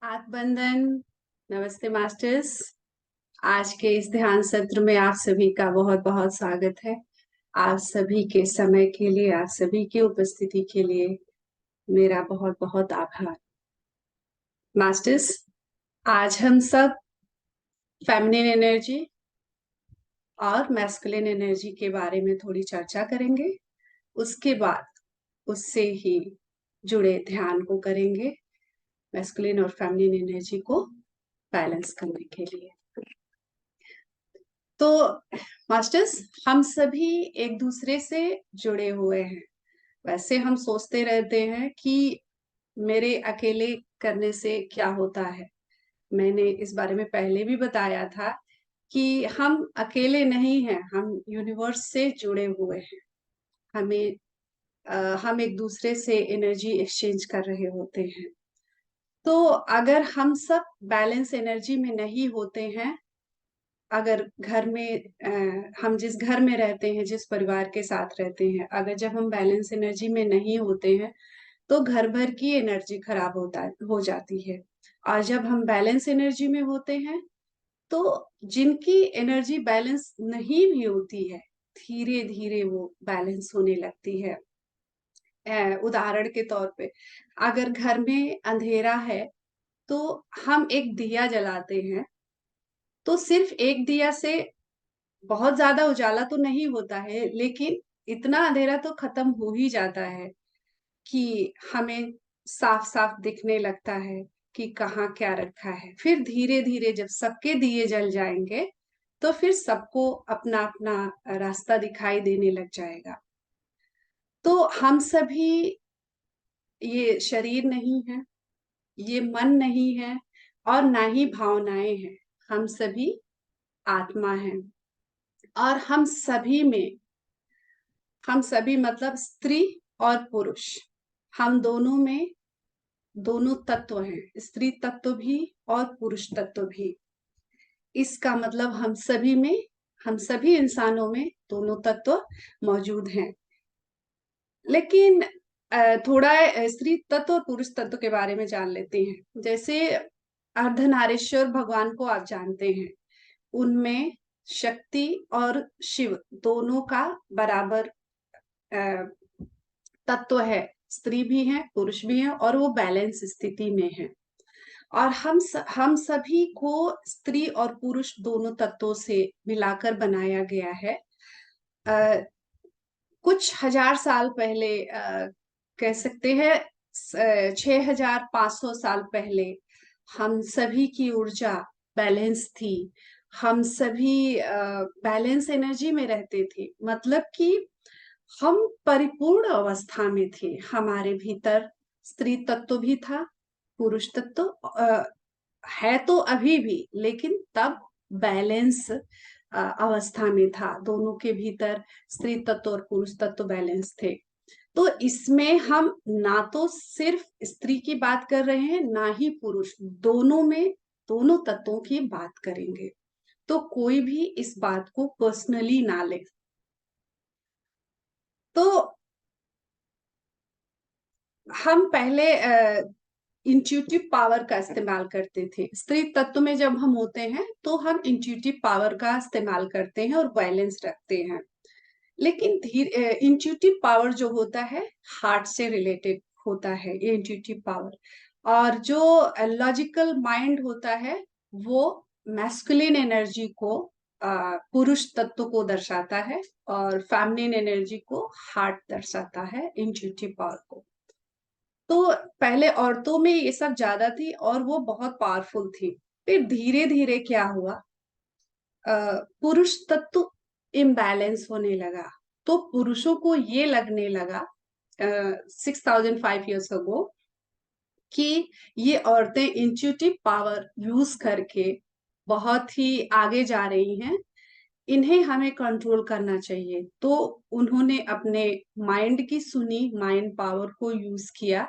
आत्मबंधन। नमस्ते मास्टर्स। आज के इस ध्यान सत्र में आप सभी का बहुत बहुत स्वागत है। आप सभी के समय के लिए, आप सभी की उपस्थिति के लिए मेरा बहुत बहुत आभार। मास्टर्स, आज हम सब फेमिनिन एनर्जी और मैस्कुलिन एनर्जी के बारे में थोड़ी चर्चा करेंगे। उसके बाद उससे ही जुड़े ध्यान को करेंगे, मैस्कुलिन और फेमिनिन एनर्जी को बैलेंस करने के लिए। तो मास्टर्स, हम सभी एक दूसरे से जुड़े हुए हैं। वैसे हम सोचते रहते हैं कि मेरे अकेले करने से क्या होता है। मैंने इस बारे में पहले भी बताया था कि हम अकेले नहीं हैं, हम यूनिवर्स से जुड़े हुए हैं। हमें हम एक दूसरे से एनर्जी एक्सचेंज कर रहे होते हैं। तो अगर हम सब बैलेंस एनर्जी में नहीं होते हैं, अगर घर में हम जिस घर में रहते हैं, जिस परिवार के साथ रहते हैं, अगर जब हम बैलेंस एनर्जी में नहीं होते हैं तो घर भर की एनर्जी खराब हो जाती है। और जब हम बैलेंस एनर्जी में होते हैं तो जिनकी एनर्जी बैलेंस नहीं भी होती है, धीरे धीरे वो बैलेंस होने लगती है। उदाहरण के तौर पे, अगर घर में अंधेरा है तो हम एक दिया जलाते हैं, तो सिर्फ एक दिया से बहुत ज्यादा उजाला तो नहीं होता है, लेकिन इतना अंधेरा तो खत्म हो ही जाता है कि हमें साफ साफ दिखने लगता है कि कहाँ क्या रखा है। फिर धीरे धीरे जब सबके दिए जल जाएंगे तो फिर सबको अपना अपना रास्ता दिखाई देने लग जाएगा। तो हम सभी, ये शरीर नहीं है, ये मन नहीं है, और ना ही भावनाएं हैं। हम सभी आत्मा हैं। और हम सभी मतलब स्त्री और पुरुष, हम दोनों में दोनों तत्व हैं, स्त्री तत्व भी और पुरुष तत्व भी। इसका मतलब हम सभी इंसानों में दोनों तत्व मौजूद हैं। लेकिन थोड़ा स्त्री तत्व और पुरुष तत्व के बारे में जान लेते हैं। जैसे अर्धनारीश्वर भगवान को आप जानते हैं, उनमें शक्ति और शिव दोनों का बराबर अ, तत्व है। स्त्री भी है, पुरुष भी है, और वो बैलेंस स्थिति में है। और हम सभी को स्त्री और पुरुष दोनों तत्वों से मिलाकर बनाया गया है। आ, कुछ हजार साल पहले, कह सकते हैं 6500 साल पहले, हम सभी की ऊर्जा बैलेंस थी। हम सभी बैलेंस एनर्जी में रहते थे, मतलब कि हम परिपूर्ण अवस्था में थे। हमारे भीतर स्त्री तत्व भी था, पुरुष तत्व है तो अभी भी, लेकिन तब बैलेंस अवस्था में था। दोनों के भीतर स्त्री तत्व और पुरुष तत्व बैलेंस थे। तो इसमें हम ना तो सिर्फ स्त्री की बात कर रहे हैं, ना ही पुरुष, दोनों में दोनों तत्वों की बात करेंगे। तो कोई भी इस बात को पर्सनली ना ले। तो हम पहले इंट्यूटिव पावर का इस्तेमाल करते थे। स्त्री तत्व में जब हम होते हैं तो हम इंट्यूटिव पावर का इस्तेमाल करते हैं और बैलेंस रखते हैं। लेकिन धीरे इंट्यूटिव पावर जो होता है, हार्ट से रिलेटेड होता है ये इंट्यूटिव पावर। और जो लॉजिकल माइंड होता है, वो मैस्कुलिन एनर्जी को, पुरुष तत्व को दर्शाता है, और फेमिनिन एनर्जी को हार्ट दर्शाता है, इंट्यूटिव पावर को। तो पहले औरतों में ये सब ज्यादा थी और वो बहुत पावरफुल थी। फिर धीरे धीरे क्या हुआ, पुरुष तत्व इम्बैलेंस होने लगा। तो पुरुषों को ये लगने लगा 6005 years ago कि ये औरतें इंट्यूटिव पावर यूज करके बहुत ही आगे जा रही हैं, इन्हें हमें कंट्रोल करना चाहिए। तो उन्होंने अपने माइंड की सुनी, माइंड पावर को यूज किया।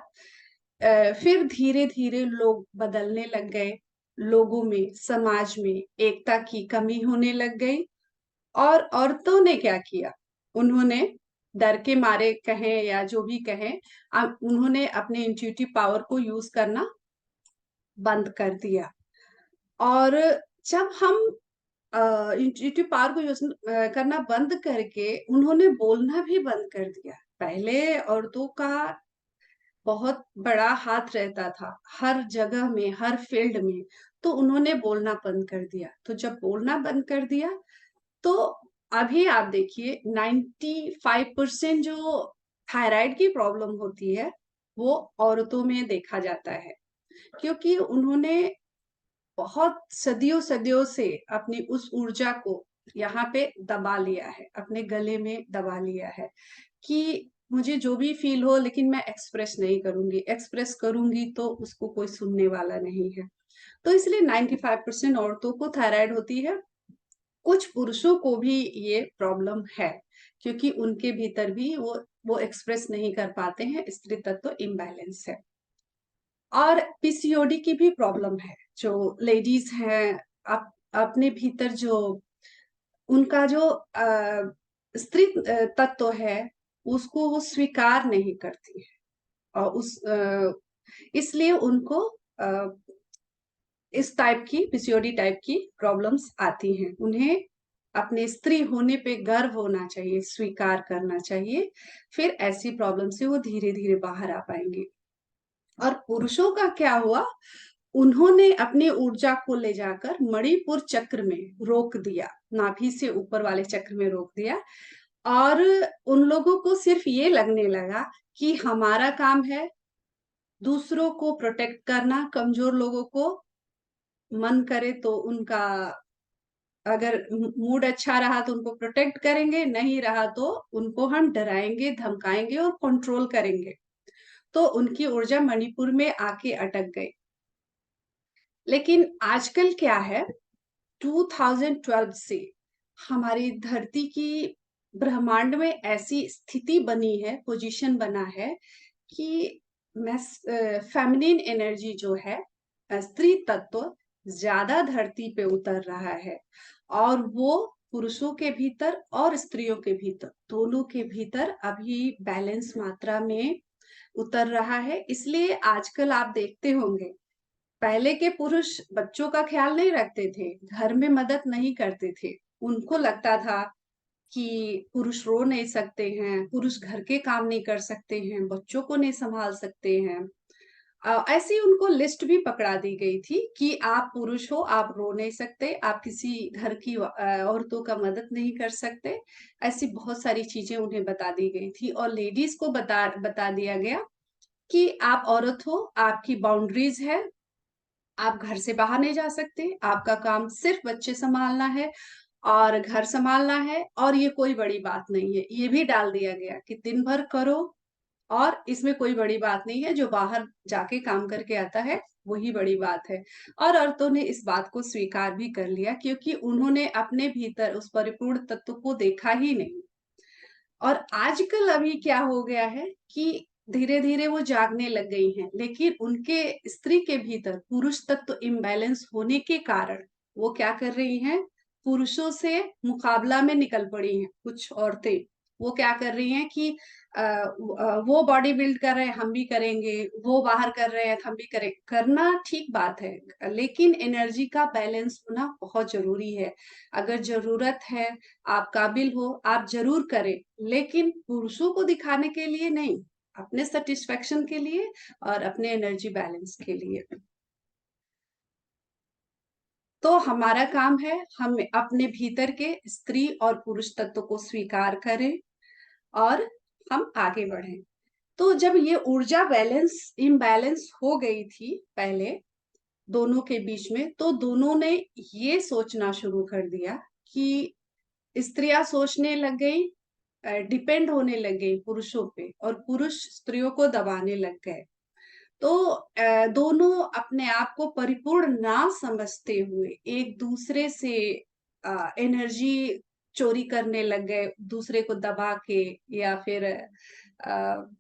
फिर धीरे धीरे लोग बदलने लग गए, लोगों में, समाज में एकता की कमी होने लग गई। और औरतों ने क्या किया, उन्होंने डर के मारे कहें या जो भी कहें, उन्होंने अपने इंट्यूटिव पावर को यूज करना बंद कर दिया। और जब हम यूट्यूब पावर को यूज करना बंद करके उन्होंने बोलना भी बंद कर दिया। पहले औरतों का बहुत बड़ा हाथ रहता था हर जगह में, हर फील्ड में, तो उन्होंने बोलना बंद कर दिया। तो जब बोलना बंद कर दिया तो अभी आप देखिए 95% जो थायराइड की प्रॉब्लम होती है वो औरतों में देखा जाता है, क्योंकि उन्होंने बहुत सदियों सदियों से अपनी उस ऊर्जा को यहाँ पे दबा लिया है, अपने गले में दबा लिया है कि मुझे जो भी फील हो लेकिन मैं एक्सप्रेस नहीं करूंगी, एक्सप्रेस करूंगी तो उसको कोई सुनने वाला नहीं है। तो इसलिए 95% औरतों को थायराइड होती है। कुछ पुरुषों को भी ये प्रॉब्लम है, क्योंकि उनके भीतर भी वो एक्सप्रेस नहीं कर पाते हैं, स्त्री तत्व इम्बैलेंस है। और पीसीओडी की भी प्रॉब्लम है। जो लेडीज हैं अपने भीतर जो उनका जो स्त्री तत्व है उसको वो स्वीकार नहीं करती है, और इसलिए उनको इस टाइप की पीसीओडी टाइप की प्रॉब्लम्स आती हैं। उन्हें अपने स्त्री होने पे गर्व होना चाहिए, स्वीकार करना चाहिए, फिर ऐसी प्रॉब्लम से वो धीरे धीरे बाहर आ पाएंगे। और पुरुषों का क्या हुआ, उन्होंने अपनी ऊर्जा को ले जाकर मणिपुर चक्र में रोक दिया, नाभि से ऊपर वाले चक्र में रोक दिया। और उन लोगों को सिर्फ ये लगने लगा कि हमारा काम है दूसरों को प्रोटेक्ट करना, कमजोर लोगों को, मन करे तो उनका, अगर मूड अच्छा रहा तो उनको प्रोटेक्ट करेंगे, नहीं रहा तो उनको हम डराएंगे, धमकाएंगे और कंट्रोल करेंगे। तो उनकी ऊर्जा मणिपुर में आके अटक गई। लेकिन आजकल क्या है, 2012 से हमारी धरती की ब्रह्मांड में ऐसी स्थिति बनी है, पोजीशन बना है कि फेमिनिन एनर्जी जो है, स्त्री तत्व ज्यादा धरती पे उतर रहा है। और वो पुरुषों के भीतर और स्त्रियों के भीतर, दोनों के भीतर अभी बैलेंस मात्रा में उतर रहा है। इसलिए आजकल आप देखते होंगे, पहले के पुरुष बच्चों का ख्याल नहीं रखते थे, घर में मदद नहीं करते थे। उनको लगता था कि पुरुष रो नहीं सकते हैं, पुरुष घर के काम नहीं कर सकते हैं, बच्चों को नहीं संभाल सकते हैं। ऐसी उनको लिस्ट भी पकड़ा दी गई थी कि आप पुरुष हो, आप रो नहीं सकते, आप किसी घर की औरतों का मदद नहीं कर सकते। ऐसी बहुत सारी चीजें उन्हें बता दी गई थी। और लेडीज को बता दिया गया कि आप औरत हो, आपकी बाउंड्रीज है, आप घर से बाहर नहीं जा सकते, आपका काम सिर्फ बच्चे संभालना है और घर संभालना है, और ये कोई बड़ी बात नहीं है। ये भी डाल दिया गया कि दिन भर करो और इसमें कोई बड़ी बात नहीं है, जो बाहर जाके काम करके आता है वही बड़ी बात है। और औरतों ने इस बात को स्वीकार भी कर लिया, क्योंकि उन्होंने अपने भीतर उस परिपूर्ण तत्व को देखा ही नहीं। और आजकल अभी क्या हो गया है कि धीरे धीरे वो जागने लग गई हैं, लेकिन उनके स्त्री के भीतर पुरुष तत्व इम्बैलेंस होने के कारण वो क्या कर रही हैं, पुरुषों से मुकाबला में निकल पड़ी हैं। कुछ औरतें वो क्या कर रही हैं कि वो बॉडी बिल्ड कर रहे हैं, हम भी करेंगे, वो बाहर कर रहे हैं, हम भी करें। करना ठीक बात है, लेकिन एनर्जी का बैलेंस होना बहुत जरूरी है। अगर जरूरत है, आप काबिल हो, आप जरूर करें, लेकिन पुरुषों को दिखाने के लिए नहीं, अपने सेटिस्फेक्शन के लिए और अपने एनर्जी बैलेंस के लिए। तो हमारा काम है हम अपने भीतर के स्त्री और पुरुष तत्व को स्वीकार करें और हम आगे बढ़ें। तो जब ये ऊर्जा बैलेंस इम्बैलेंस हो गई थी पहले दोनों के बीच में, तो दोनों ने ये सोचना शुरू कर दिया कि स्त्रियां सोचने लग गई, डिपेंड होने लग गई पुरुषों पे, और पुरुष स्त्रियों को दबाने लग गए। तो दोनों अपने आप को परिपूर्ण ना समझते हुए एक दूसरे से एनर्जी चोरी करने लग गए, दूसरे को दबा के या फिर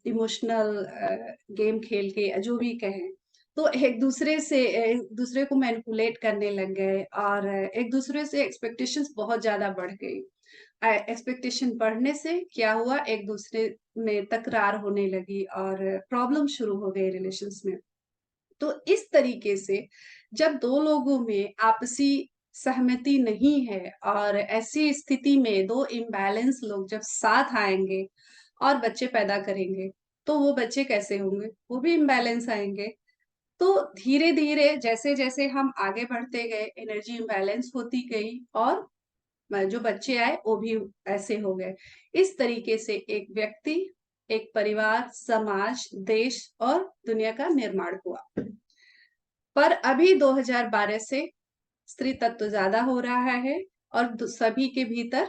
इमोशनल गेम खेल के, जो भी कहें। तो एक दूसरे को मैनिपुलेट करने लग गए, और एक दूसरे से एक्सपेक्टेशंस बहुत ज्यादा बढ़ गई। एक्सपेक्टेशन बढ़ने से क्या हुआ, एक दूसरे में तकरार होने लगी और प्रॉब्लम शुरू हो गई रिलेशंस में। तो इस तरीके से जब दो लोगों में आपसी सहमति नहीं है और ऐसी स्थिति में दो इम्बैलेंस लोग जब साथ आएंगे और बच्चे पैदा करेंगे, तो वो बच्चे कैसे होंगे? वो भी इम्बैलेंस आएंगे। तो धीरे धीरे जैसे जैसे हम आगे बढ़ते गए, एनर्जी इम्बैलेंस होती गई और जो बच्चे आए वो भी ऐसे हो गए। इस तरीके से एक व्यक्ति, एक परिवार, समाज, देश और दुनिया का निर्माण हुआ। पर अभी 2012 से स्त्री तत्व ज्यादा हो रहा है और सभी के भीतर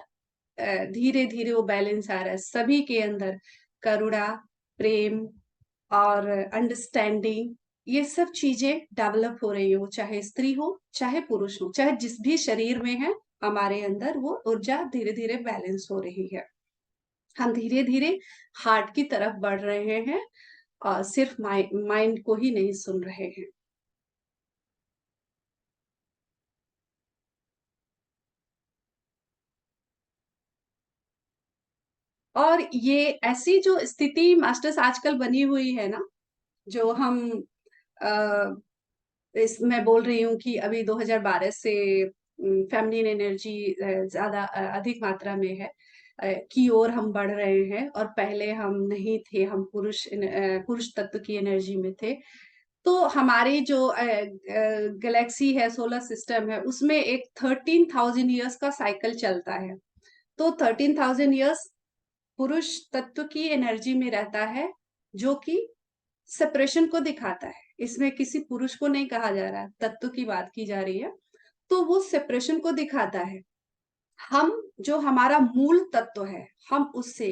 धीरे धीरे वो बैलेंस आ रहा है। सभी के अंदर करुणा, प्रेम और अंडरस्टैंडिंग, ये सब चीजें डेवलप हो रही हो, चाहे स्त्री हो चाहे पुरुष हो, चाहे जिस भी शरीर में है, हमारे अंदर वो ऊर्जा धीरे धीरे बैलेंस हो रही है। हम धीरे धीरे हार्ट की तरफ बढ़ रहे हैं और सिर्फ माइंड को ही नहीं सुन रहे हैं। और ये ऐसी जो स्थिति मास्टर्स आजकल बनी हुई है ना, जो हम अ, इस मैं बोल रही हूँ कि अभी 2012 से फेमिनिन एनर्जी ज्यादा अधिक मात्रा में है, की ओर हम बढ़ रहे हैं। और पहले हम नहीं थे, हम पुरुष तत्व की एनर्जी में थे। तो हमारी जो गैलेक्सी है, सोलर सिस्टम है, उसमें एक 13,000 ईयर्स का साइकिल चलता है। तो 13,000 ईयर्स पुरुष तत्व की एनर्जी में रहता है, जो कि सेपरेशन को दिखाता है। इसमें किसी पुरुष को नहीं कहा जा रहा है, तत्व की बात की जा रही है। तो वो सेपरेशन को दिखाता है। हम जो हमारा मूल तत्व है, हम उससे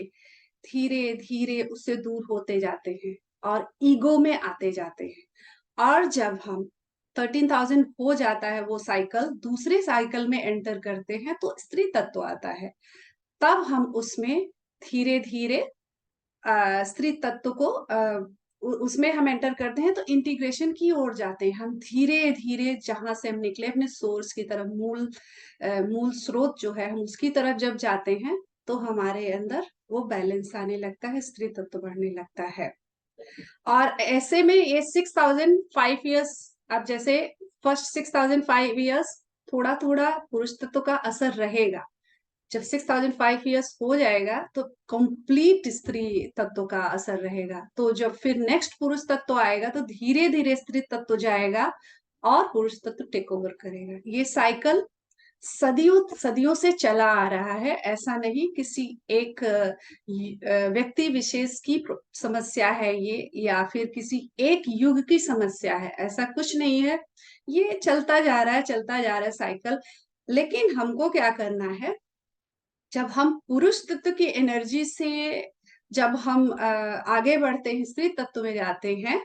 धीरे धीरे उससे दूर होते जाते हैं और ईगो में आते जाते हैं। और जब हम 13,000 हो जाता है, वो साइकिल दूसरे साइकिल में एंटर करते हैं, तो स्त्री तत्व आता है। तब हम उसमें धीरे धीरे स्त्री तत्व को उसमें हम एंटर करते हैं, तो इंटीग्रेशन की ओर जाते हैं हम धीरे धीरे। जहां से हम निकले अपने सोर्स की तरफ, मूल स्रोत जो है, हम उसकी तरफ जब जाते हैं, तो हमारे अंदर वो बैलेंस आने लगता है, स्त्री तत्व बढ़ने लगता है। और ऐसे में ये 6,005 ईयर्स, अब जैसे फर्स्ट 6,005 ईयर्स थोड़ा थोड़ा पुरुष तत्व का असर रहेगा। जब 6,005 ईयर्स हो जाएगा, तो कंप्लीट स्त्री तत्व का असर रहेगा। तो जब फिर नेक्स्ट पुरुष तत्व आएगा, तो धीरे धीरे स्त्री तत्व जाएगा और पुरुष तत्व टेक ओवर करेगा। ये साइकिल सदियों सदियों से चला आ रहा है। ऐसा नहीं किसी एक व्यक्ति विशेष की समस्या है ये, या फिर किसी एक युग की समस्या है, ऐसा कुछ नहीं है। ये चलता जा रहा है, चलता जा रहा है साइकिल। लेकिन हमको क्या करना है? जब हम पुरुष तत्व की एनर्जी से जब हम आगे बढ़ते हैं, स्त्री तत्व में जाते हैं,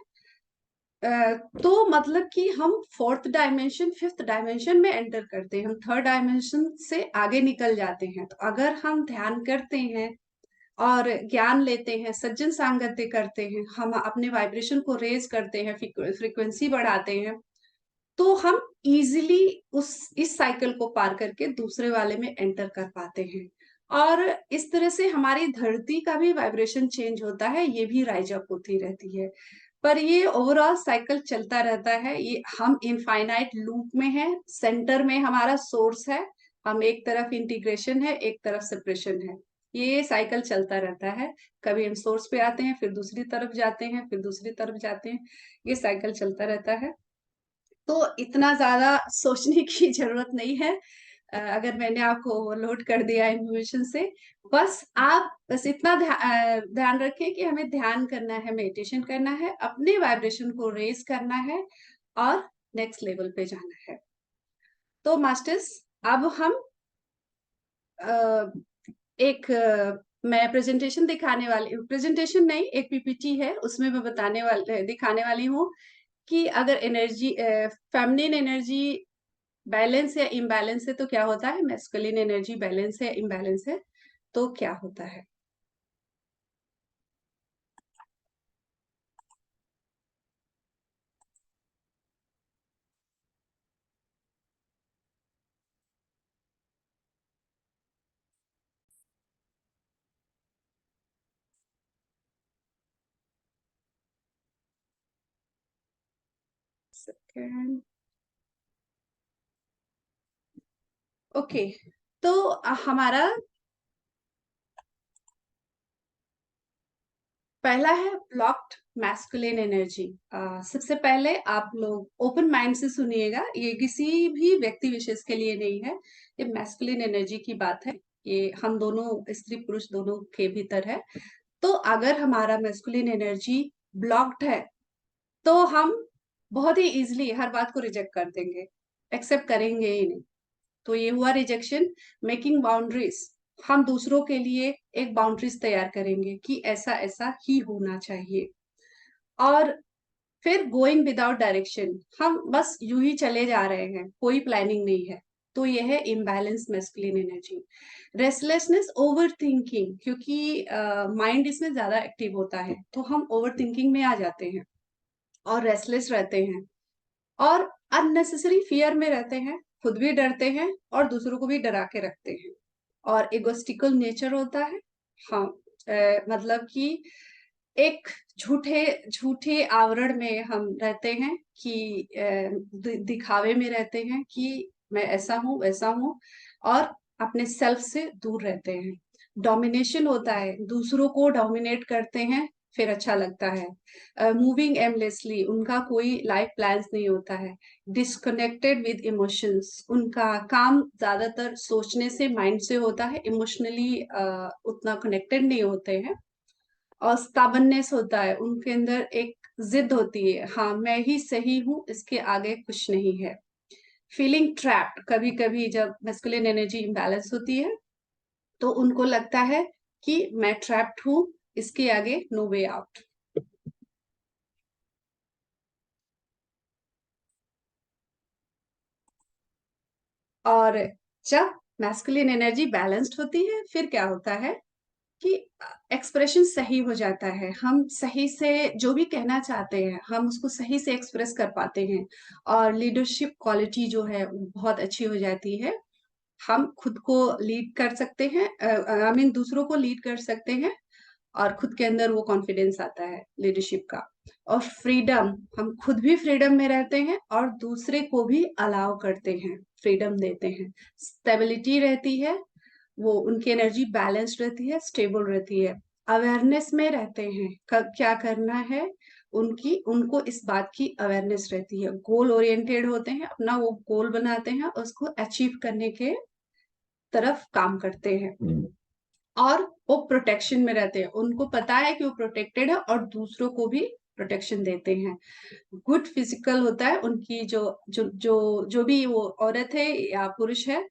अ, तो मतलब कि हम फोर्थ डायमेंशन, फिफ्थ डायमेंशन में एंटर करते हैं, हम थर्ड डायमेंशन से आगे निकल जाते हैं। तो अगर हम ध्यान करते हैं और ज्ञान लेते हैं, सज्जन सांगत्य करते हैं, हम अपने वाइब्रेशन को रेज करते हैं, फ्रीक्वेंसी बढ़ाते हैं, तो हम इजीली उस इस साइकिल को पार करके दूसरे वाले में एंटर कर पाते हैं। और इस तरह से हमारी धरती का भी वाइब्रेशन चेंज होता है, ये भी राइज अप होती रहती है। पर ये ओवरऑल साइकिल चलता रहता है। ये हम इनफाइनाइट लूप में है, सेंटर में हमारा सोर्स है, हम एक तरफ इंटीग्रेशन है, एक तरफ सेपरेशन है। ये साइकिल चलता रहता है। कभी हम सोर्स पे आते हैं, फिर दूसरी तरफ जाते हैं, फिर दूसरी तरफ जाते हैं। ये साइकिल चलता रहता है। तो इतना ज्यादा सोचने की जरूरत नहीं है। अगर मैंने आपको ओवरलोड कर दिया इन्फॉर्मेशन से, बस आप बस इतना ध्यान रखें कि हमें ध्यान करना है, मेडिटेशन करना है, अपने वाइब्रेशन को रेज करना है और नेक्स्ट लेवल पे जाना है। तो मास्टर्स, अब हम अ, एक मैं प्रेजेंटेशन दिखाने वाली, प्रेजेंटेशन नहीं, एक पीपीटी है, उसमें मैं दिखाने वाली हूँ कि अगर एनर्जी, फेमिनिन एनर्जी बैलेंस या इम्बैलेंस है तो क्या होता है, मैस्कुलिन एनर्जी बैलेंस है, इम्बैलेंस है तो क्या होता है। सेकेंड। ओके, तो हमारा पहला है ब्लॉक्ड मैस्कुलिन एनर्जी। सबसे पहले आप लोग ओपन माइंड से सुनिएगा, ये किसी भी व्यक्ति विशेष के लिए नहीं है, ये मैस्कुलिन एनर्जी की बात है, ये हम दोनों स्त्री पुरुष दोनों के भीतर है। तो अगर हमारा मैस्कुलिन एनर्जी ब्लॉक्ड है तो हम बहुत ही इजीली हर बात को रिजेक्ट कर देंगे, एक्सेप्ट करेंगे ही नहीं। तो ये हुआ रिजेक्शन। मेकिंग बाउंड्रीज, हम दूसरों के लिए एक बाउंड्रीज तैयार करेंगे कि ऐसा ऐसा ही होना चाहिए। और फिर गोइंग विदाउट डायरेक्शन, हम बस यूं ही चले जा रहे हैं, कोई प्लानिंग नहीं है। तो ये है imbalance masculine energy. Restlessness, over thinking, क्योंकि माइंड इसमें ज्यादा एक्टिव होता है तो हम ओवर थिंकिंग में आ जाते हैं और रेस्टलेस रहते हैं और अननेसेसरी फियर में रहते हैं, खुद भी डरते हैं और दूसरों को भी डरा के रखते हैं। और इगोस्टिकल नेचर होता है। हाँ, मतलब कि एक झूठे झूठे आवरण में हम रहते हैं कि दिखावे में रहते हैं कि मैं ऐसा हूँ वैसा हूँ, और अपने सेल्फ से दूर रहते हैं। डोमिनेशन होता है, दूसरों को डोमिनेट करते हैं, फिर अच्छा लगता है। मूविंग एमलेसली, उनका कोई लाइफ प्लान्स नहीं होता है। डिस्कनेक्टेड विद इमोशंस, उनका काम ज्यादातर सोचने से, माइंड से होता है, इमोशनली उतना कनेक्टेड नहीं होते हैं। और स्टाबननेस होता है, उनके अंदर एक जिद होती है, हाँ मैं ही सही हूँ, इसके आगे कुछ नहीं है। फीलिंग ट्रैप्ड, कभी कभी जब मैस्कुलिन एनर्जी इम्बैलेंस होती है तो उनको लगता है कि मैं ट्रैप्ड हूँ, इसके आगे नो वे आउट। और जब मैस्कुलिन एनर्जी बैलेंस्ड होती है फिर क्या होता है कि एक्सप्रेशन सही हो जाता है, हम सही से जो भी कहना चाहते हैं हम उसको सही से एक्सप्रेस कर पाते हैं। और लीडरशिप क्वालिटी जो है वो बहुत अच्छी हो जाती है, हम खुद को लीड कर सकते हैं, आई मीन दूसरों को लीड कर सकते हैं, और खुद के अंदर वो कॉन्फिडेंस आता है लीडरशिप का। और फ्रीडम, हम खुद भी फ्रीडम में रहते हैं और दूसरे को भी अलाउ करते हैं, फ्रीडम देते हैं। स्टेबिलिटी रहती है, वो उनकी एनर्जी बैलेंस्ड रहती है, स्टेबल रहती है। अवेयरनेस में रहते हैं, कब क्या करना है, उनकी उनको इस बात की अवेयरनेस रहती है। गोल ओरिएंटेड होते हैं, अपना वो गोल बनाते हैं, उसको अचीव करने के तरफ काम करते हैं। और वो प्रोटेक्शन में रहते हैं, उनको पता है कि वो प्रोटेक्टेड है और दूसरों को भी प्रोटेक्शन देते हैं। गुड फिजिकल होता है, उनकी जो जो जो जो भी वो औरत है या पुरुष है,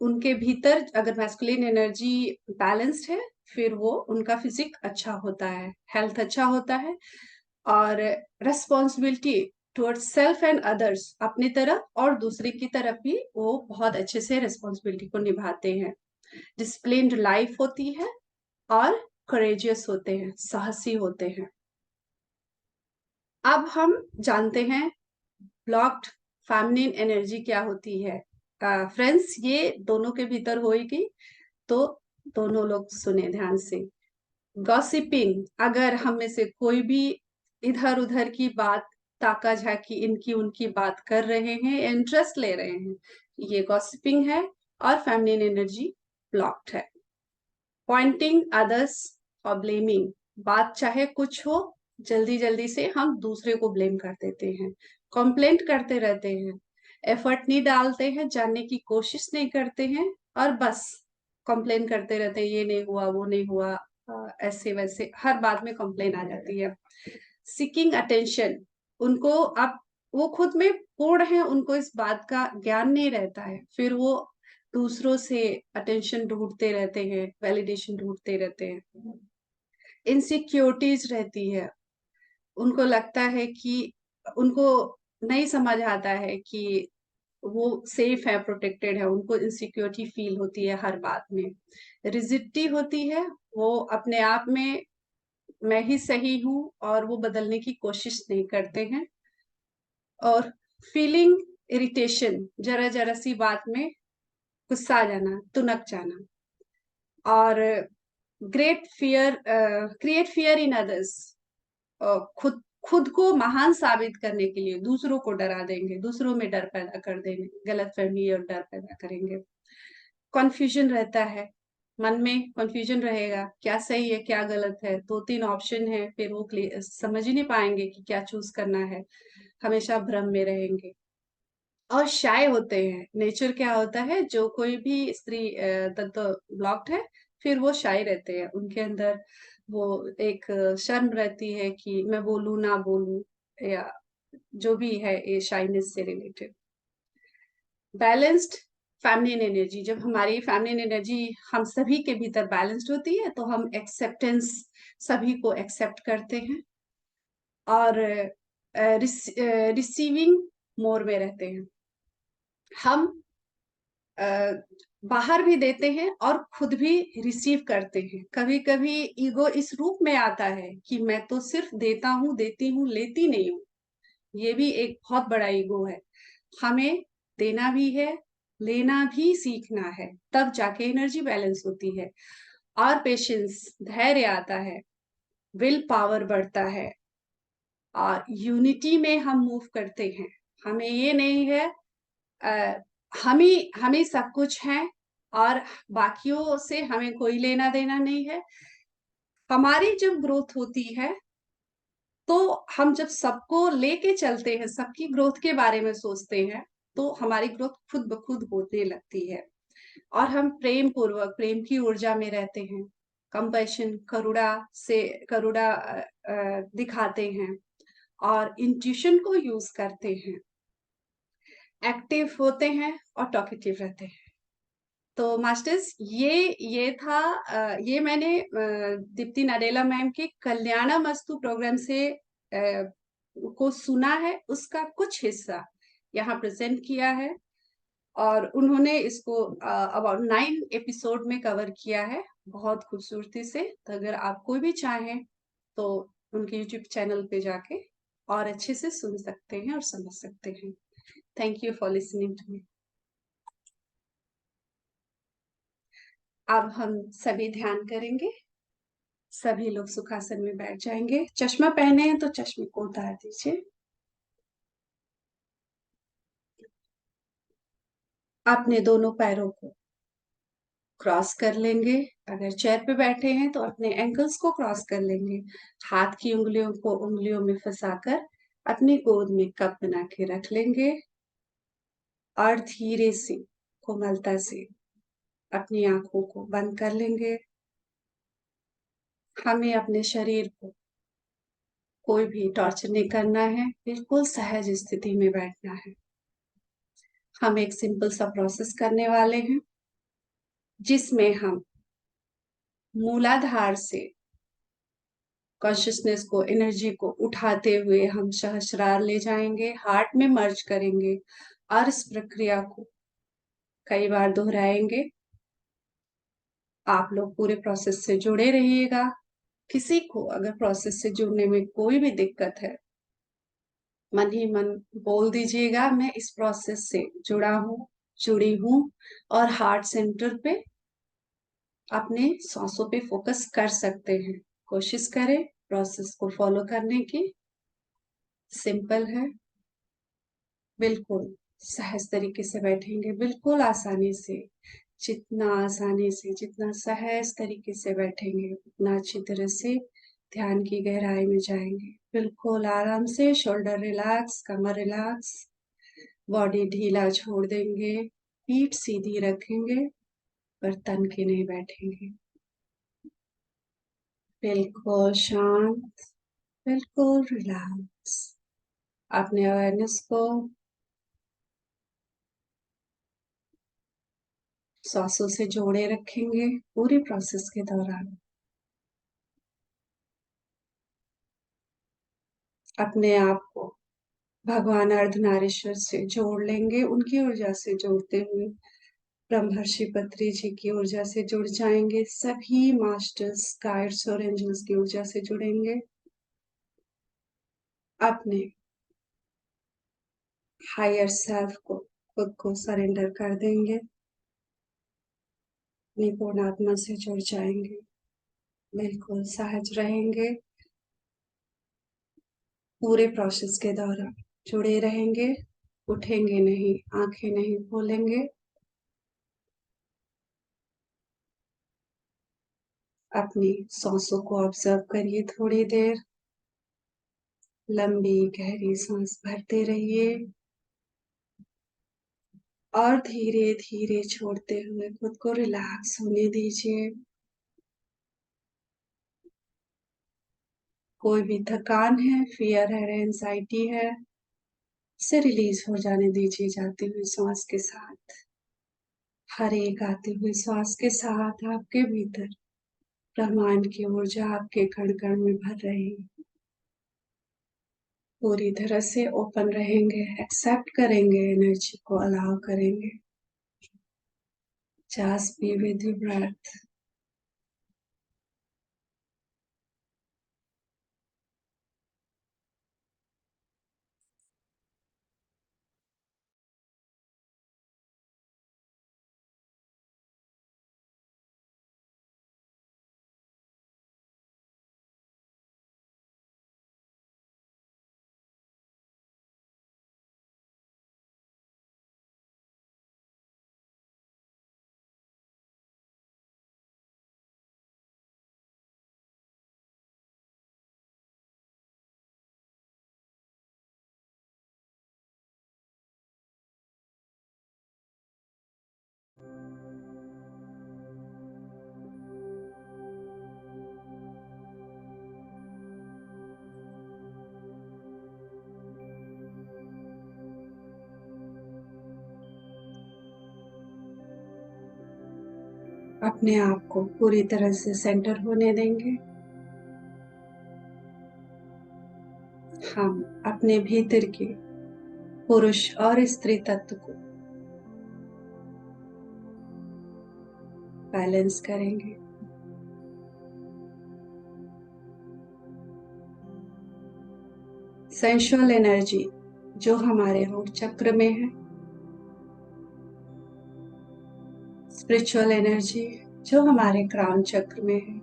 उनके भीतर अगर मैस्कुलिन एनर्जी बैलेंस्ड है फिर वो उनका फिजिक अच्छा होता है, हेल्थ अच्छा होता है। और responsibility towards self and others, अपनी तरफ और दूसरे की तरफ भी वो बहुत अच्छे से रेस्पॉन्सिबिलिटी को निभाते हैं। डिसिप्लिन्ड लाइफ होती है और करेजियस होते हैं, साहसी होते हैं। अब हम जानते हैं ब्लॉक्ड फेमिनिन एनर्जी क्या होती है। फ्रेंड्स, ये दोनों के भीतर होएगी, तो दोनों लोग सुने ध्यान से। गॉसिपिंग, अगर हम में से कोई भी इधर उधर की बात, ताका झाकी इनकी उनकी बात कर रहे हैं, इंटरेस्ट ले रहे हैं, ये गॉसिपिंग है और फेमिनिन एनर्जी ब्लॉक्ड है। पॉइंटिंग अदर्स और ब्लेमिंग, बात चाहे कुछ हो, जल्दी जल्दी से हम दूसरे को ब्लेम कर देते हैं। कंप्लेंट करते रहते हैं, एफर्ट नहीं डालते हैं, जानने की कोशिश नहीं करते हैं, और बस कंप्लेन करते रहते हैं, ये नहीं हुआ वो नहीं हुआ, ऐसे वैसे हर बात में कंप्लेन आ जाती है। सीकिंग अटेंशन, उनको अब वो खुद में पूर्ण है, उनको इस बात का ज्ञान नहीं रहता है, फिर वो दूसरों से अटेंशन ढूंढते रहते हैं, वैलिडेशन ढूंढते रहते हैं। इनसिक्योरिटीज रहती है, उनको लगता है कि उनको नहीं समझ आता है कि वो सेफ है, प्रोटेक्टेड है, उनको इनसिक्योरिटी फील होती है हर बात में। रिजिडिटी होती है, वो अपने आप में मैं ही सही हूँ और वो बदलने की कोशिश नहीं करते हैं। और फीलिंग इरिटेशन, जरा जरा सी बात में गुस्सा आ जाना, तुनक जाना। और great fear, create fear in others, खुद खुद को महान साबित करने के लिए दूसरों को डरा देंगे, दूसरों में डर पैदा कर देंगे, गलतफहमी और डर पैदा करेंगे। कन्फ्यूजन रहता है, मन में कन्फ्यूजन रहेगा, क्या सही है क्या गलत है, 2-3 ऑप्शन है, फिर वो समझ ही नहीं पाएंगे कि क्या चूज करना है, हमेशा भ्रम में रहेंगे। और शाय होते हैं, नेचर क्या होता है, जो कोई भी स्त्री तत्व ब्लॉक्ड है, फिर वो शाय रहते हैं, उनके अंदर वो एक शर्म रहती है कि मैं बोलूं ना बोलूं, या जो भी है ये शाइनेस से रिलेटेड। बैलेंस्ड फेमिनिन एनर्जी, जब हमारी फेमिनिन एनर्जी हम सभी के भीतर बैलेंस्ड होती है तो हम एक्सेप्टेंस, सभी को एक्सेप्ट करते हैं और रिसीविंग मोड में रहते हैं। हम अ, बाहर भी देते हैं और खुद भी रिसीव करते हैं। कभी कभी ईगो इस रूप में आता है कि मैं तो सिर्फ देता हूँ, देती हूँ, लेती नहीं हूँ। ये भी एक बहुत बड़ा ईगो है। हमें देना भी है, लेना भी सीखना है, तब जाके एनर्जी बैलेंस होती है। और पेशेंस, धैर्य आता है, विल पावर बढ़ता है और यूनिटी में हम मूव करते हैं। हमें ये नहीं है अ, हम ही सब कुछ है और बाकियों से हमें कोई लेना देना नहीं है। हमारी जब ग्रोथ होती है तो हम जब सबको लेके चलते हैं, सबकी ग्रोथ के बारे में सोचते हैं, तो हमारी ग्रोथ खुद ब खुद होने लगती है और हम प्रेम पूर्वक, प्रेम की ऊर्जा में रहते हैं। कंपैशन, करुणा दिखाते हैं और इंट्यूशन को यूज करते हैं, एक्टिव होते हैं और टॉकेटिव रहते हैं। तो मास्टर्स, ये था ये मैंने दीप्ति नडेला मैम के कल्याणा मस्तु प्रोग्राम से को सुना है, उसका कुछ हिस्सा यहाँ प्रेजेंट किया है और उन्होंने इसको अबाउट 9 एपिसोड में कवर किया है बहुत खूबसूरती से। तो अगर आप कोई भी चाहें तो उनके यूट्यूब चैनल पे जाके और अच्छे से सुन सकते हैं और समझ सकते हैं। Thank you for listening to me. अब हम सभी ध्यान करेंगे। सभी लोग सुखासन में बैठ जाएंगे। चश्मा पहने हैं तो चश्मे को उतार दीजिए। अपने दोनों पैरों को क्रॉस कर लेंगे। अगर चेयर पे बैठे हैं तो अपने एंकल्स को क्रॉस कर लेंगे। हाथ की उंगलियों को उंगलियों में फंसाकर अपनी गोद में कप बना के रख लेंगे और धीरे से, कोमलता से अपनी आंखों को बंद कर लेंगे। हमें अपने शरीर को कोई भी टॉर्चर नहीं करना है, बिल्कुल सहज स्थिति में बैठना है। हम एक सिंपल सा प्रोसेस करने वाले हैं जिसमें हम मूलाधार से कॉन्शियसनेस को, एनर्जी को उठाते हुए हम सहस्रार ले जाएंगे, हार्ट में मर्ज करेंगे और इस प्रक्रिया को कई बार दोहराएंगे। आप लोग पूरे प्रोसेस से जुड़े रहिएगा। किसी को अगर प्रोसेस से जुड़ने में कोई भी दिक्कत है, मन ही मन बोल दीजिएगा, मैं इस प्रोसेस से जुड़ा हूँ, जुड़ी हूँ। और हार्ट सेंटर पे अपने सांसों पे फोकस कर सकते हैं। कोशिश करें प्रोसेस को फॉलो करने की। सिंपल है, बिल्कुल सहज तरीके से बैठेंगे, बिल्कुल आसानी से। जितना आसानी से, जितना सहज तरीके से बैठेंगे उतना अच्छी तरह से ध्यान की गहराई में जाएंगे। बिल्कुल आराम से, शोल्डर रिलैक्स, कमर रिलैक्स, बॉडी ढीला छोड़ देंगे, पीठ सीधी रखेंगे पर तन के नहीं बैठेंगे। बिल्कुल शांत, बिल्कुल रिलैक्स। अपने अवेयरनेस को सांसों से जोड़े रखेंगे पूरी प्रोसेस के दौरान। अपने आप को भगवान अर्धनारीश्वर से जोड़ लेंगे, उनकी ऊर्जा से जोड़ते हुए ब्रह्मर्षि पत्री जी की ऊर्जा से जुड़ जाएंगे। सभी मास्टर्स, गाइड्स और एंजल्स की ऊर्जा से जुड़ेंगे। अपने हायर सेल्फ को, खुद को सरेंडर कर देंगे, अपनी पूर्ण आत्मा से जुड़ जाएंगे। बिल्कुल सहज रहेंगे। पूरे प्रोसेस के दौरान जुड़े रहेंगे, उठेंगे नहीं, आंखें नहीं खोलेंगे। अपनी सांसों को ऑब्जर्व करिए थोड़ी देर। लंबी गहरी सांस भरते रहिए और धीरे धीरे छोड़ते हुए खुद को रिलैक्स होने दीजिए। कोई भी थकान है, फियर है, एंजाइटी है, से रिलीज हो जाने दीजिए जाती हुई सांस के साथ। हर एक आती हुई सांस के साथ आपके भीतर ब्रह्मांड की ऊर्जा आपके कण कण में भर रही है। पूरी तरह से ओपन रहेंगे, एक्सेप्ट करेंगे, एनर्जी को अलाउ करेंगे। Just be with your breath. अपने आप को पूरी तरह से सेंटर होने देंगे। हम अपने भीतर के पुरुष और स्त्री तत्व को बैलेंस करेंगे। सेंसुअल एनर्जी जो हमारे रूट चक्र में है, स्पिरिचुअल एनर्जी जो हमारे क्राउन चक्र में है,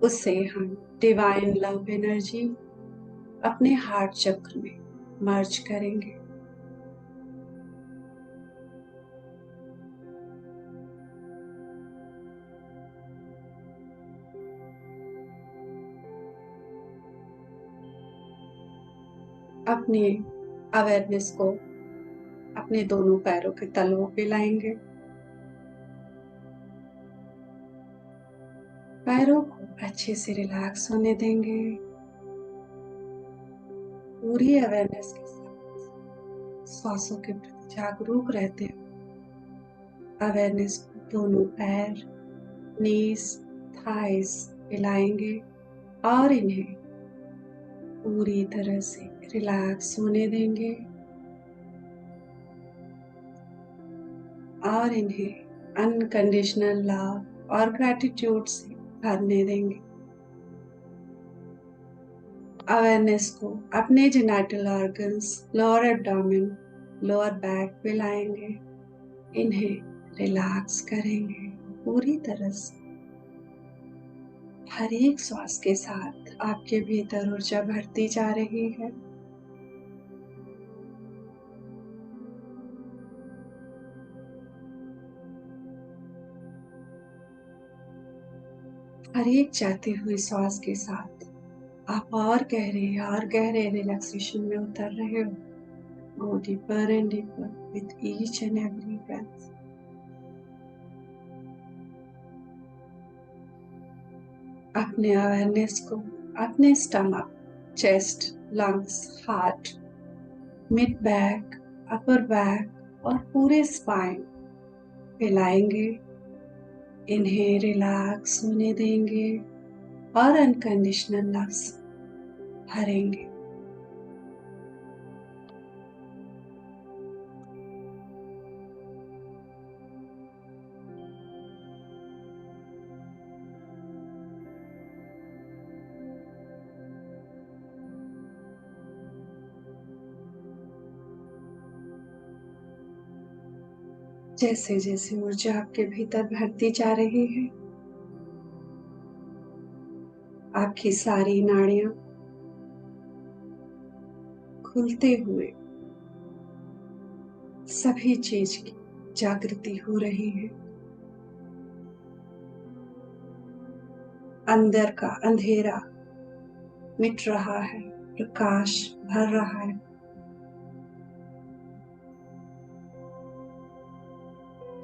उससे हम डिवाइन लव एनर्जी अपने हार्ट चक्र में मर्ज करेंगे। अपने अवेयरनेस को अपने दोनों पैरों के तलवों पे लाएंगे। पैरों को अच्छे से रिलैक्स होने देंगे। पूरी अवेयरनेस के साथ सांसों के प्रति जागरूक रहते हुए अवेयरनेस को दोनों पैर, नीज, थाइस हिलाएंगे और इन्हें पूरी तरह से रिलैक्स होने देंगे और इन्हें अनकंडीशनल लव और ग्रैटिट्यूड से भरने देंगे। अवेयरनेस को अपने genital organs, lower abdomen, lower back पे लाएंगे। इन्हें रिलैक्स करेंगे पूरी तरह से। हर एक श्वास के साथ आपके भीतर ऊर्जा बढ़ती जा रही है। हर एक जाती हुई श्वास के साथ आप और गहरे रिलैक्सेशन में उतर रहे हो। Go deeper and deeper with each and every breath. अपने अवेयरनेस को अपने stomach, chest, lungs, heart, mid back, upper back और पूरे स्पाइन फैलाएंगे। इन्हें रिलैक्स होने देंगे और अनकंडीशनल लव से भरेंगे। जैसे जैसे ऊर्जा आपके भीतर भरती जा रही है, आपकी सारी नाड़ियां खुलते हुए सभी चीज की जागृति हो रही है। अंदर का अंधेरा मिट रहा है, प्रकाश भर रहा है।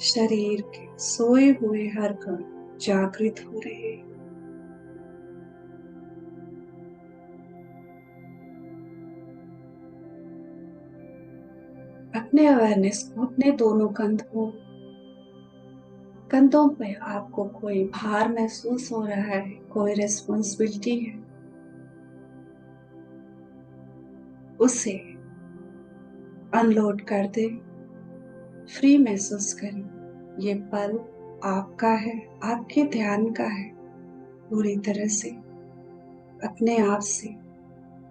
शरीर के सोए हुए हर कण जागृत हो रहे हैं। अपने अवेयरनेस को अपने दोनों कंधों पे आपको कोई भार महसूस हो रहा है, कोई रिस्पॉन्सिबिलिटी है, उसे अनलोड कर दे, फ्री महसूस करें। ये पल आपका है, आपके ध्यान का है। पूरी तरह से अपने आप से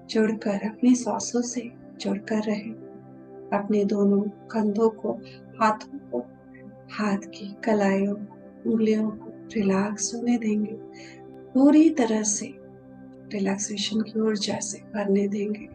जुड़कर, अपनी सांसों से जुड़कर रहे। अपने दोनों कंधों को, हाथों को, हाथ की कलाइयों, उंगलियों को रिलैक्स होने देंगे। पूरी तरह से रिलैक्सेशन की ऊर्जा से भरने देंगे।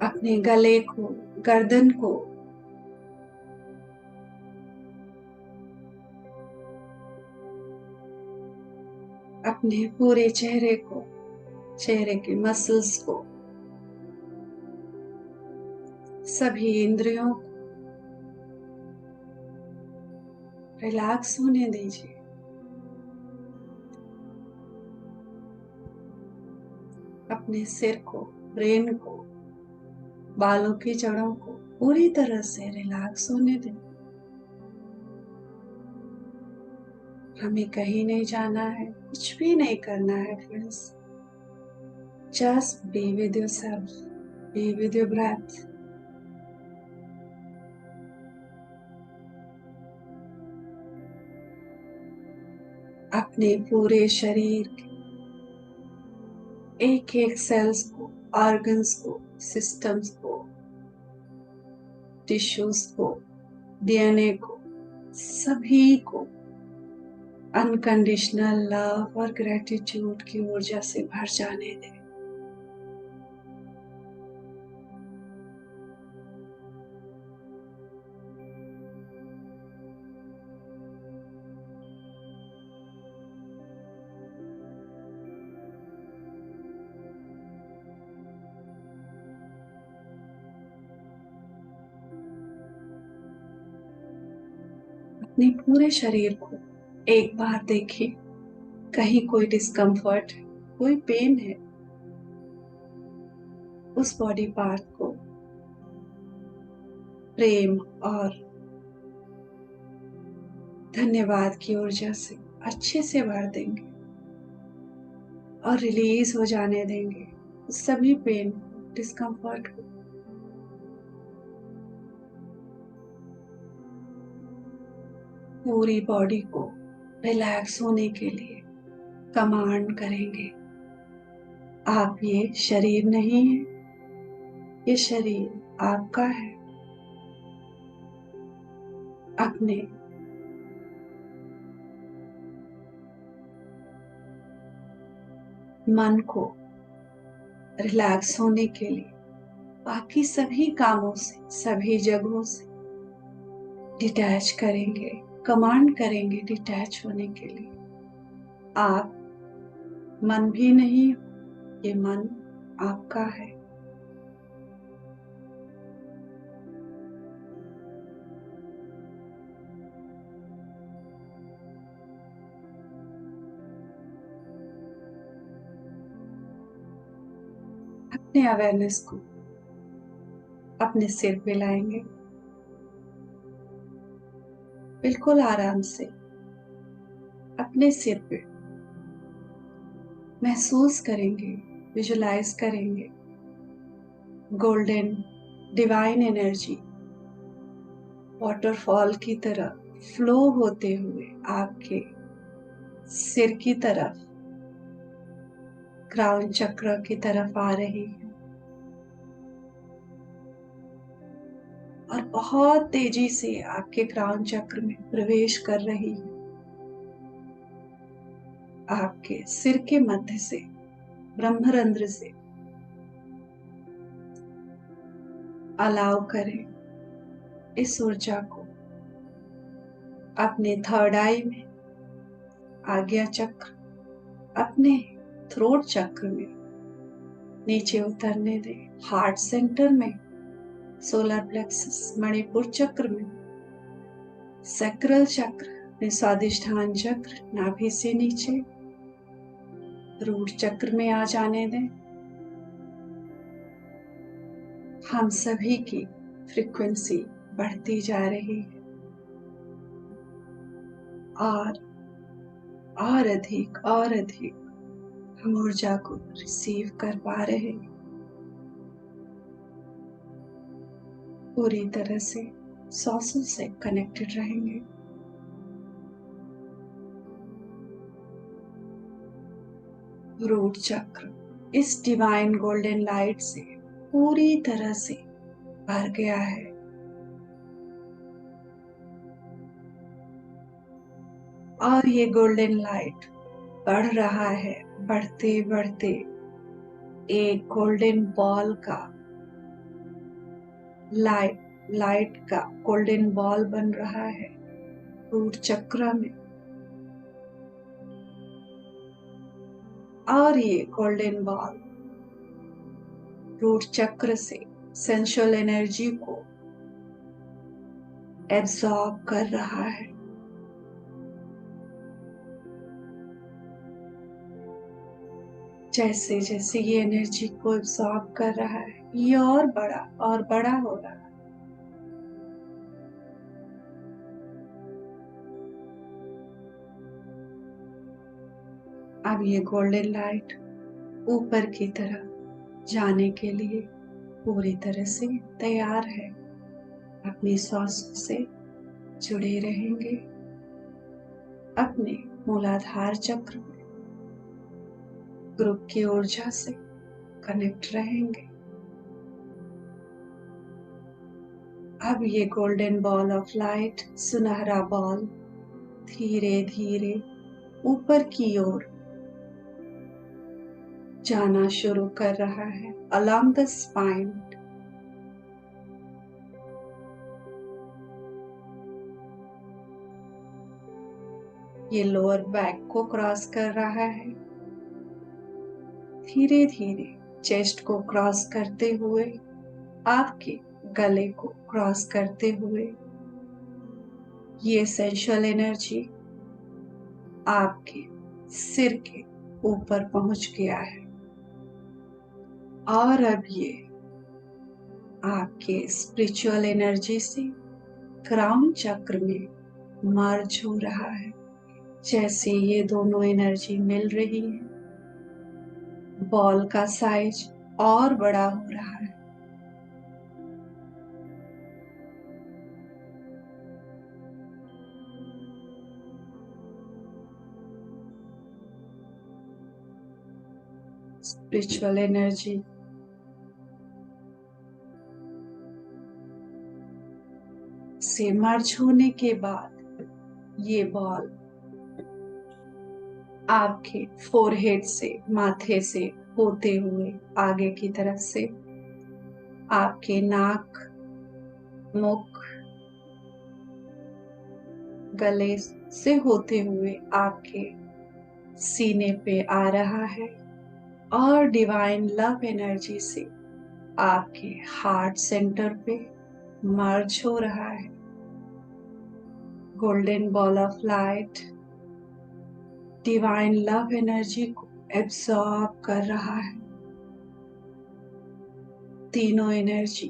अपने गले को, गर्दन को, अपने पूरे चेहरे को, चेहरे के मसल्स को, सभी इंद्रियों को रिलैक्स होने दीजिए। अपने सिर को, ब्रेन को, बालों की जड़ों को पूरी तरह से रिलैक्स होने दें। हमें कहीं नहीं जाना है, कुछ भी नहीं करना है friends. Just be with yourself, be with your breath. अपने पूरे शरीर के एक एक सेल्स को, ऑर्गन्स को, सिस्टम्स को, टिश्यूज को, डीएनए को, सभी को अनकंडीशनल लव और ग्रेटिट्यूड की ऊर्जा से भर जाने दें। अपने पूरे शरीर को एक बार देखिए, कहीं कोई डिस्कम्फर्ट है, कोई पेन है, उस बॉडी पार्ट को प्रेम और धन्यवाद की ऊर्जा से अच्छे से भर देंगे और रिलीज हो जाने देंगे सभी पेन को, डिस्कम्फर्ट को। पूरी बॉडी को रिलैक्स होने के लिए कमांड करेंगे। आप ये शरीर नहीं है, ये शरीर आपका है। अपने मन को रिलैक्स होने के लिए बाकी सभी कामों से, सभी जगहों से डिटैच करेंगे, कमांड करेंगे डिटैच होने के लिए। आप मन भी नहीं हो, ये मन आपका है। अपने अवेयरनेस को अपने सिर पे लाएंगे, बिल्कुल आराम से अपने सिर पे महसूस करेंगे, विजुलाइज करेंगे गोल्डन डिवाइन एनर्जी वाटरफॉल की तरह फ्लो होते हुए आपके सिर की तरफ, क्राउन चक्र की तरफ आ रही है और बहुत तेजी से आपके क्राउन चक्र में प्रवेश कर रही है। आपके सिर के मध्य से, ब्रह्मरंध्र से अलाउ करें इस ऊर्जा को अपने थर्ड आई में, आज्ञा चक्र, अपने थ्रोट चक्र में नीचे उतरने दें। हार्ट सेंटर में, सोलर प्लेक्सस, मणिपुर चक्र में, सैक्रल चक्र, स्वादिष्ठान चक्र, नाभि से नीचे रूट चक्र में आ जाने दें। हम सभी की फ्रीक्वेंसी बढ़ती जा रही है और अधिक हम ऊर्जा को रिसीव कर पा रहे हैं। पूरी तरह से सांसों से कनेक्टेड रहेंगे। रूट चक्र इस डिवाइन गोल्डन लाइट से पूरी तरह से भर गया है और ये गोल्डन लाइट बढ़ रहा है। बढ़ते बढ़ते एक गोल्डन बॉल का लाइट का गोल्डन बॉल बन रहा है रूट चक्र में। और ये गोल्डन बॉल रूट चक्र से सेंसुअल एनर्जी को एब्सॉर्ब कर रहा है। जैसे जैसे ये एनर्जी को एब्सॉर्ब कर रहा है, ये और बड़ा हो रहा है। अब ये गोल्डन लाइट ऊपर की तरफ जाने के लिए पूरी तरह से तैयार है। अपनी सांसों से जुड़े रहेंगे, अपने मूलाधार चक्र में ग्रुप की ऊर्जा से कनेक्ट रहेंगे। अब ये गोल्डन बॉल ऑफ लाइट, सुनहरा बॉल धीरे धीरे ऊपर की ओर जाना शुरू कर रहा है अलोंग द स्पाइन। ये लोअर बैक को क्रॉस कर रहा है, धीरे धीरे चेस्ट को क्रॉस करते हुए, आपके गले को क्रॉस करते हुए ये सेंसुअल एनर्जी आपके सिर के ऊपर पहुंच गया है और अब ये आपके स्पिरिचुअल एनर्जी से क्राउन चक्र में मर्ज हो रहा है। जैसे ये दोनों एनर्जी मिल रही है, बॉल का साइज और बड़ा हो रहा है। स्पिरिचुअल एनर्जी से मर्ज होने के बाद ये बॉल आपके फोरहेड से, माथे से होते हुए आगे की तरफ से आपके नाक, मुख, गले से होते हुए आपके सीने पे आ रहा है और डिवाइन लव एनर्जी से आपके हार्ट सेंटर पे मर्ज हो रहा है। Golden ball of light divine love energy को एब्सॉर्ब कर रहा है। तीनों एनर्जी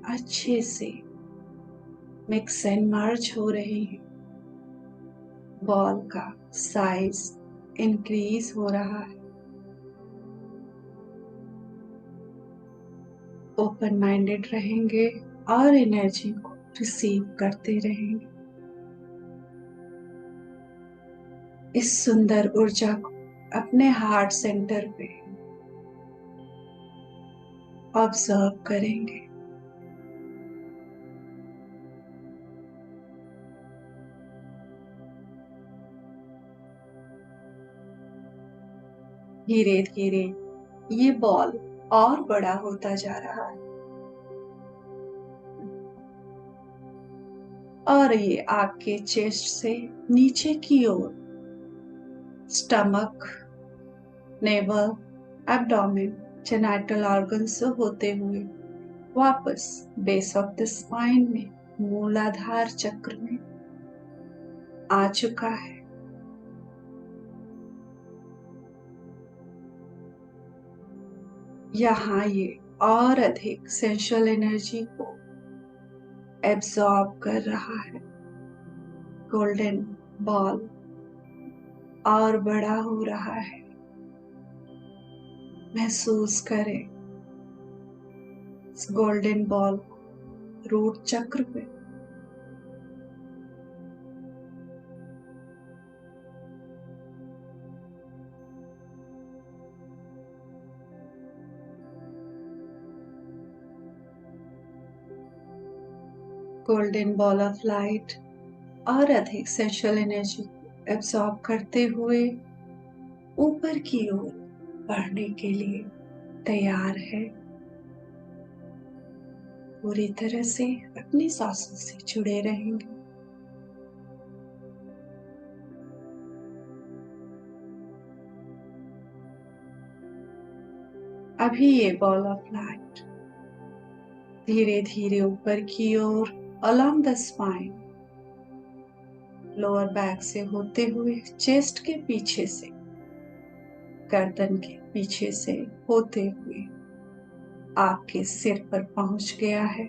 अच्छे से मिक्स एंड मर्ज हो रही है। बॉल का साइज इंक्रीज हो रहा है। ओपन माइंडेड रहेंगे और एनर्जी को रिसीव करते रहेंगे। इस सुंदर ऊर्जा को अपने हार्ट सेंटर पे ऑब्जर्व करेंगे। धीरे धीरे ये बॉल और बड़ा होता जा रहा है और ये आपके चेस्ट से नीचे की ओर stomach, navel, abdomen, genital organ से होते हुए वापस बेस ऑफ द स्पाइन में मूलाधार चक्र में आ चुका है। यहाँ ये और अधिक सेंसुअल एनर्जी को एब्सॉर्ब कर रहा है। गोल्डन बॉल और बड़ा हो रहा है। महसूस करें इस गोल्डन बॉल रूट चक्र पे। गोल्डन बॉल ऑफ लाइट और अधिक सेंसुअल एनर्जी को एब्सॉर्ब करते हुए ऊपर की ओर बढ़ने के लिए तैयार है। पूरी तरह से अपनी सांसों से जुड़े रहेंगे। अभी ये बॉल ऑफ लाइट धीरे धीरे ऊपर की ओर along the spine, lower back से होते हुए चेस्ट के पीछे से, गर्दन के पीछे से होते हुए आपके सिर पर पहुंच गया है।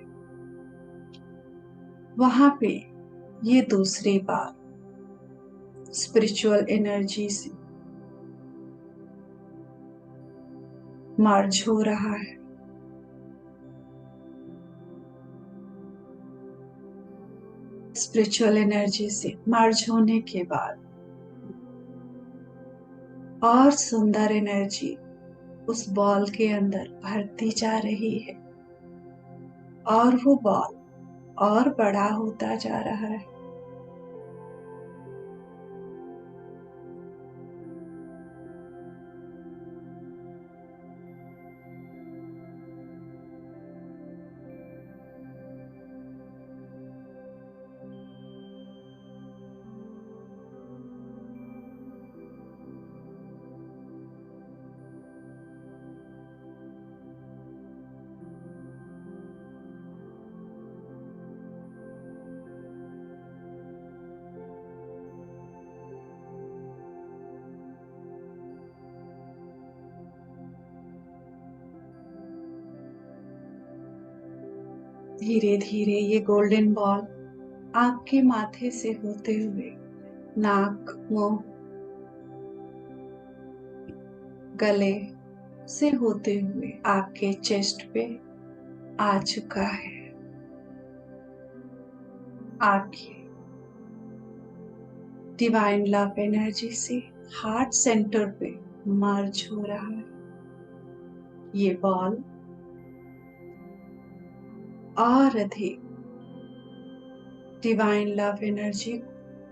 वहां पे ये दूसरी बार स्पिरिचुअल एनर्जी से मर्ज हो रहा है। स्पिरिचुअल एनर्जी से मर्ज होने के बाद और सुंदर एनर्जी उस बॉल के अंदर भरती जा रही है और वो बॉल और बड़ा होता जा रहा है। धीरे धीरे ये गोल्डन बॉल आपके माथे से होते हुए नाक, मुंह, गले से होते हुए आपके चेस्ट पे आ चुका है। आपकी डिवाइन लव एनर्जी से हार्ट सेंटर पे मर्ज हो रहा है। ये बॉल और अधिक डिवाइन लव एनर्जी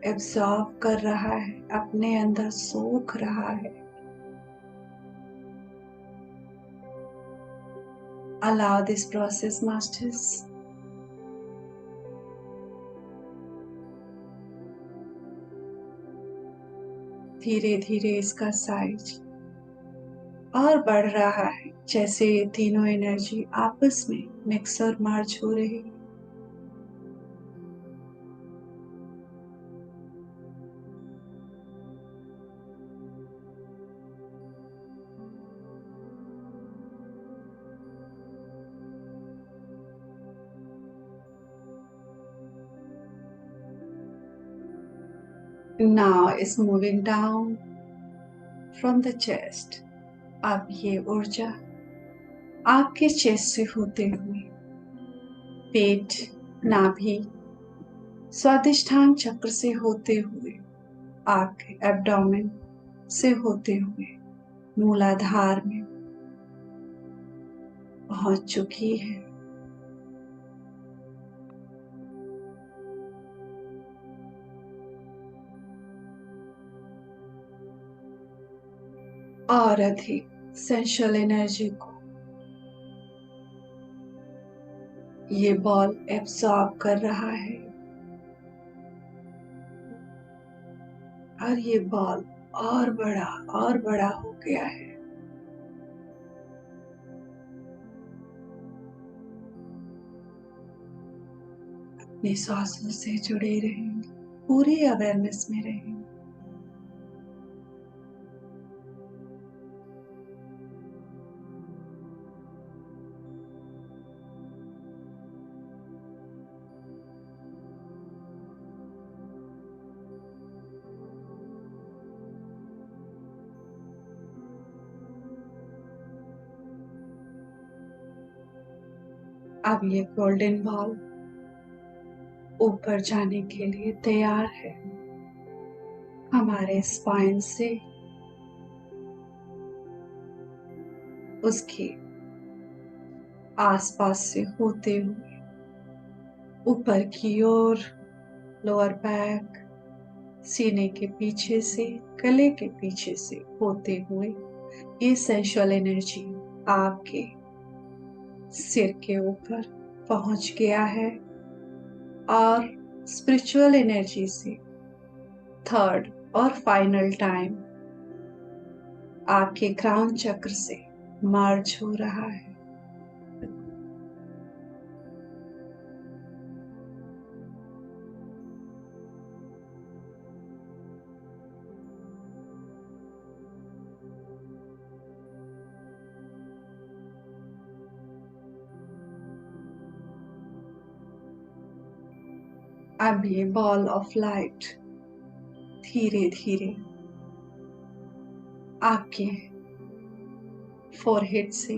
एब्सॉर्ब कर रहा है, अपने अंदर सोख रहा है। Allow this process, masters. धीरे धीरे इसका साइज और बढ़ रहा है जैसे ये तीनों एनर्जी आपस में मिक्स और मर्ज हो रही है। Now it's moving down from the chest. अब ये ऊर्जा आपके चेस्ट से होते हुए पेट, नाभि, स्वादिष्ठान चक्र से होते हुए आपके एब्डोमेन से होते हुए मूलाधार में पहुंच चुकी है। और अधिक सेंशुअल एनर्जी को ये बॉल एब्सॉर्ब कर रहा है और ये बॉल और बड़ा हो गया है। अपनी सांसों से जुड़े रहेंगे, पूरी अवेयरनेस में रहेंगे। अब ये गोल्डन बॉल ऊपर जाने के लिए तैयार है। हमारे स्पाइन से उसके आसपास से होते हुए ऊपर की ओर, लोअर बैक, सीने के पीछे से, गले के पीछे से होते हुए ये सेंशुअल एनर्जी आपके सिर के ऊपर पहुंच गया है और स्पिरिचुअल एनर्जी से थर्ड और फाइनल टाइम आपके क्राउन चक्र से मर्ज हो रहा है। अब ये बॉल ऑफ लाइट धीरे धीरे आपके फोरहेड से,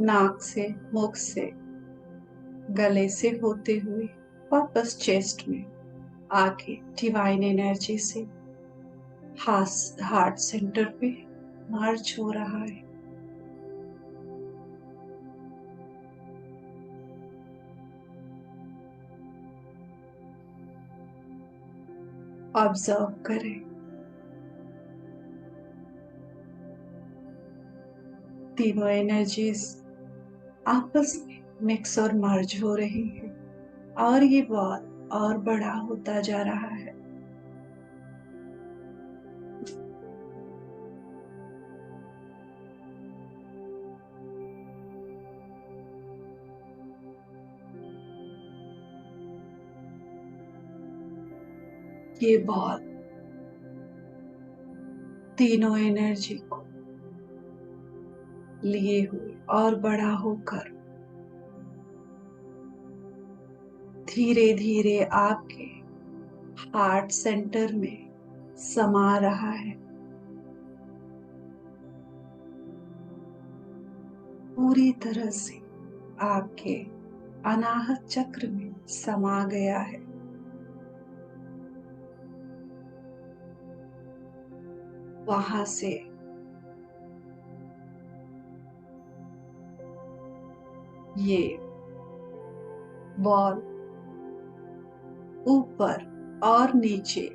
नाक से, मुख से, गले से होते हुए वापस चेस्ट में आके डिवाइन एनर्जी से हार्ट सेंटर पे मर्ज हो रहा है। ऑब्जर्व करें, तीनों एनर्जीज आपस में मिक्स और मर्ज हो रही है और ये बॉल और बड़ा होता जा रहा है। ये बॉल तीनों एनर्जी को लिए हुए और बड़ा होकर धीरे धीरे आपके हार्ट सेंटर में समा रहा है। पूरी तरह से आपके अनाहत चक्र में समा गया है। वहां से ये बॉल ऊपर और नीचे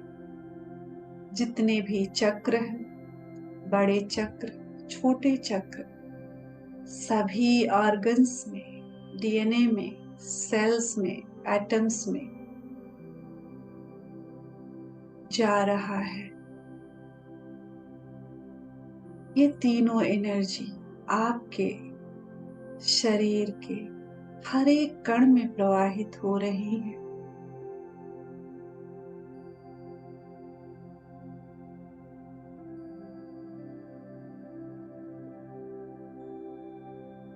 जितने भी चक्र हैं, बड़े चक्र, छोटे चक्र, सभी ऑर्गन्स में, डीएनए में, सेल्स में, एटम्स में जा रहा है। ये तीनों एनर्जी आपके शरीर के हर एक कण में प्रवाहित हो रही है।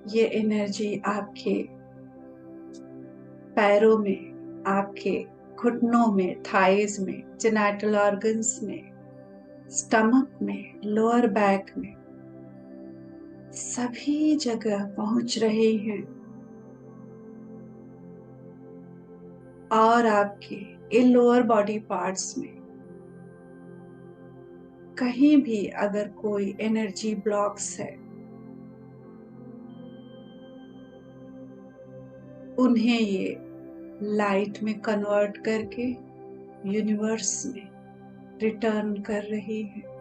ये एनर्जी आपके पैरों में, आपके घुटनों में, थाइज में, जेनिटल ऑर्गन्स में, स्टमक में, लोअर बैक में, सभी जगह पहुंच रहे हैं और आपके इन लोअर बॉडी पार्ट्स में कहीं भी अगर कोई एनर्जी ब्लॉक्स है, उन्हें ये लाइट में कन्वर्ट करके यूनिवर्स में रिटर्न कर रही है।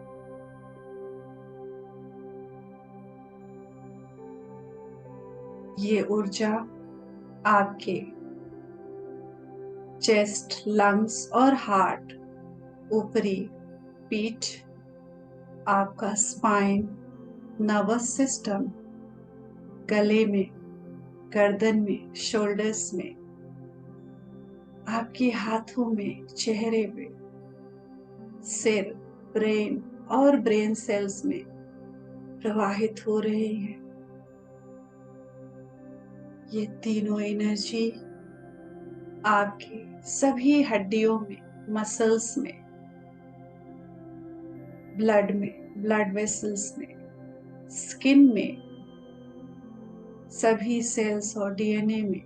ये ऊर्जा आपके चेस्ट, लंग्स और हार्ट, ऊपरी पीठ, आपका स्पाइन, नर्वस सिस्टम, गले में, गर्दन में, शोल्डर्स में, आपके हाथों में, चेहरे पे, सिर, ब्रेन और ब्रेन सेल्स में प्रवाहित हो रहे हैं। ये तीनों एनर्जी आपकी सभी हड्डियों में, मसल्स में, ब्लड में, ब्लड वेसल्स में, स्किन में, सभी सेल्स और डीएनए में,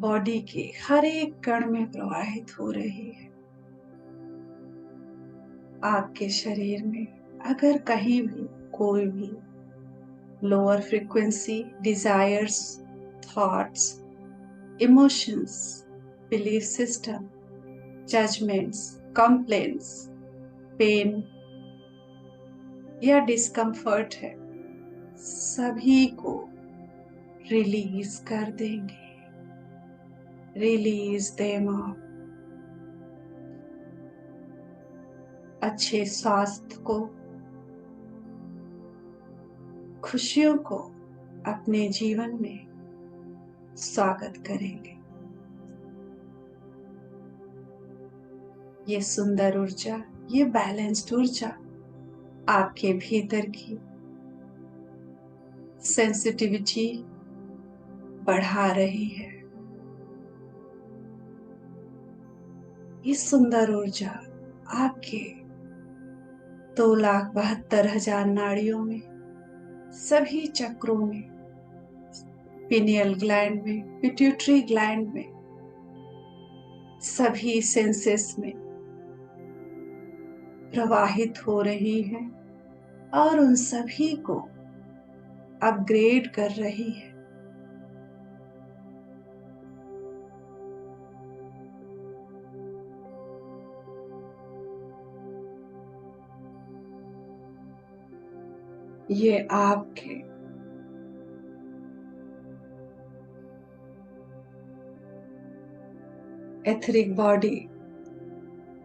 बॉडी के हर एक कण में प्रवाहित हो रही है। आपके शरीर में अगर कहीं भी कोई भी lower frequency desires, thoughts, emotions, belief system, judgments, complaints, pain या डिस्कम्फर्ट है, सभी को रिलीज कर देंगे। Release them off. अच्छे स्वास्थ्य को, खुशियों को अपने जीवन में स्वागत करेंगे। ये सुंदर ऊर्जा, ये बैलेंस्ड ऊर्जा आपके भीतर की सेंसिटिविटी बढ़ा रही है। ये सुंदर ऊर्जा आपके 2,72,000 नाड़ियों में, सभी चक्रों में, पिनियल ग्लैंड में, पिट्यूटरी ग्लैंड में, सभी सेंसेस में प्रवाहित हो रही है और उन सभी को अपग्रेड कर रही है। ये आपके etheric body,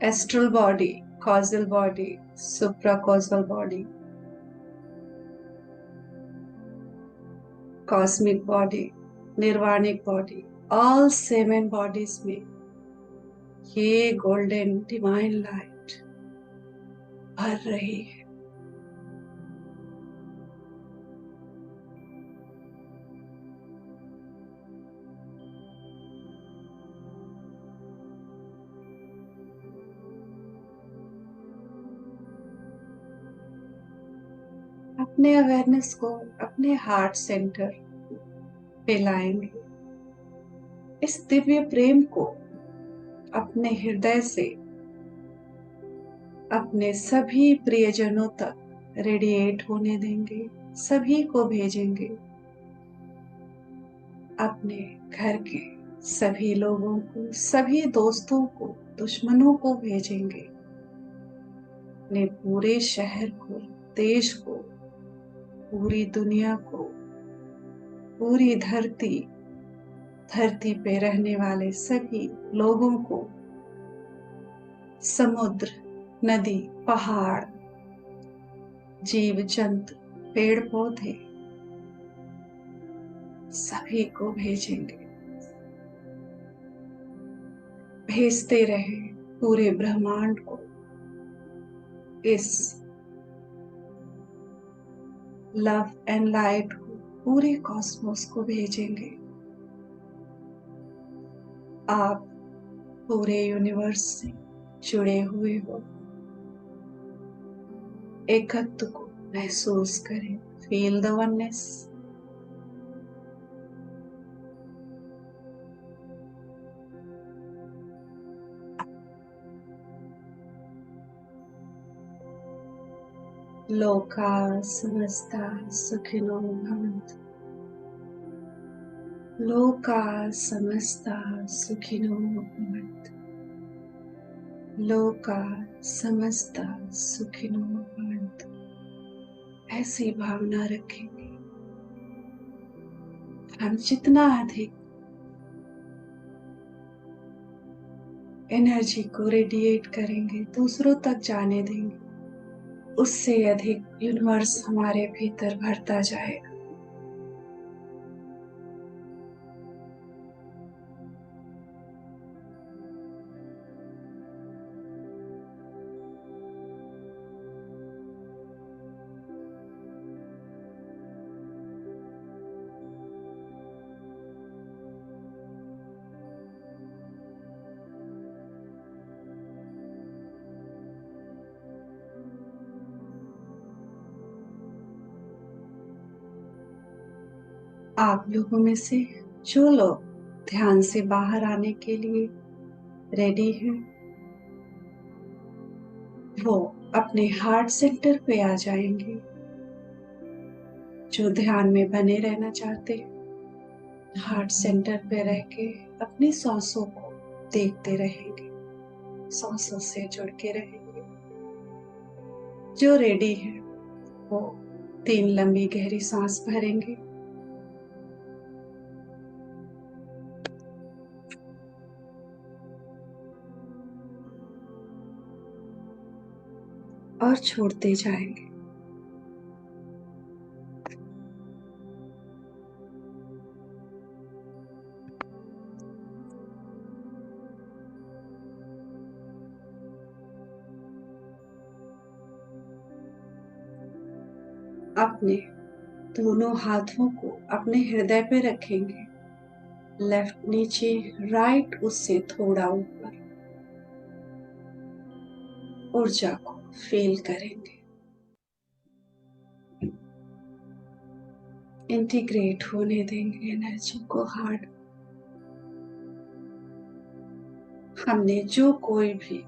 astral body, causal body, supracausal body, cosmic body, nirvanic body, all 7 bodies में ये गोल्डन डिवाइन लाइट भर रही है। अपने अवेयरनेस को अपने हार्ट सेंटर पे लाएंगे। इस दिव्य प्रेम को अपने हृदय से अपने सभी प्रियजनों तक रेडिएट होने देंगे, सभी को भेजेंगे। अपने घर के सभी लोगों को, सभी दोस्तों को, दुश्मनों को भेजेंगे। अपने पूरे शहर को, देश को, पूरी दुनिया को, पूरी धरती पे रहने वाले सभी लोगों को, समुद्र, नदी, पहाड़, जीव जंतु, पेड़ पौधे, सभी को भेजेंगे। भेजते रहे पूरे ब्रह्मांड को, इस लव एंड लाइट को, पूरे कॉस्मोस को भेजेंगे। आप पूरे यूनिवर्स से जुड़े हुए हो। एकत्व को महसूस करें। Feel the oneness. लोका समस्ता सुखिनो भवन्तु। लोका समस्ता सुखिनो भवन्तु। लोका समस्ता सुखिनो भवन्तु। ऐसी भावना रखेंगे। हम जितना अधिक एनर्जी को रेडिएट करेंगे, दूसरों तक जाने देंगे, उससे अधिक यूनिवर्स हमारे भीतर भरता जाएगा। आप लोगों में से जो लोग ध्यान से बाहर आने के लिए रेडी हैं, वो अपने हार्ट सेंटर पे आ जाएंगे। जो ध्यान में बने रहना चाहते हैं, हार्ट सेंटर पे रह के अपनी सांसों को देखते रहेंगे, सांसों से जुड़ के रहेंगे। जो रेडी है वो 3 लंबी गहरी सांस भरेंगे और छोड़ते जाएंगे। अपने दोनों हाथों को अपने हृदय पे रखेंगे, लेफ्ट नीचे, राइट उससे थोड़ा ऊपर। ऊर्जा को फील करेंगे, इंटीग्रेट होने देंगे एनर्जी को हार्ट। हमने जो कोई भी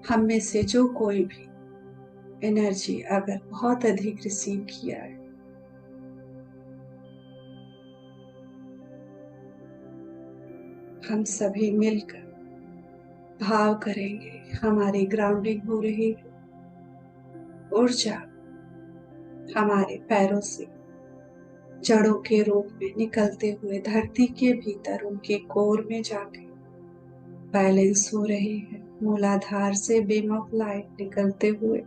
हम में से जो कोई भी एनर्जी अगर बहुत अधिक रिसीव किया है, हम सभी मिलकर भाव करेंगे हमारी ग्राउंडिंग हो रही है। ऊर्जा हमारे पैरों से जड़ों के रूप में निकलते हुए धरती के भीतर उनके कोर में जाके बैलेंस हो रही है। मूलाधार से बीम ऑफ लाइट निकलते हुए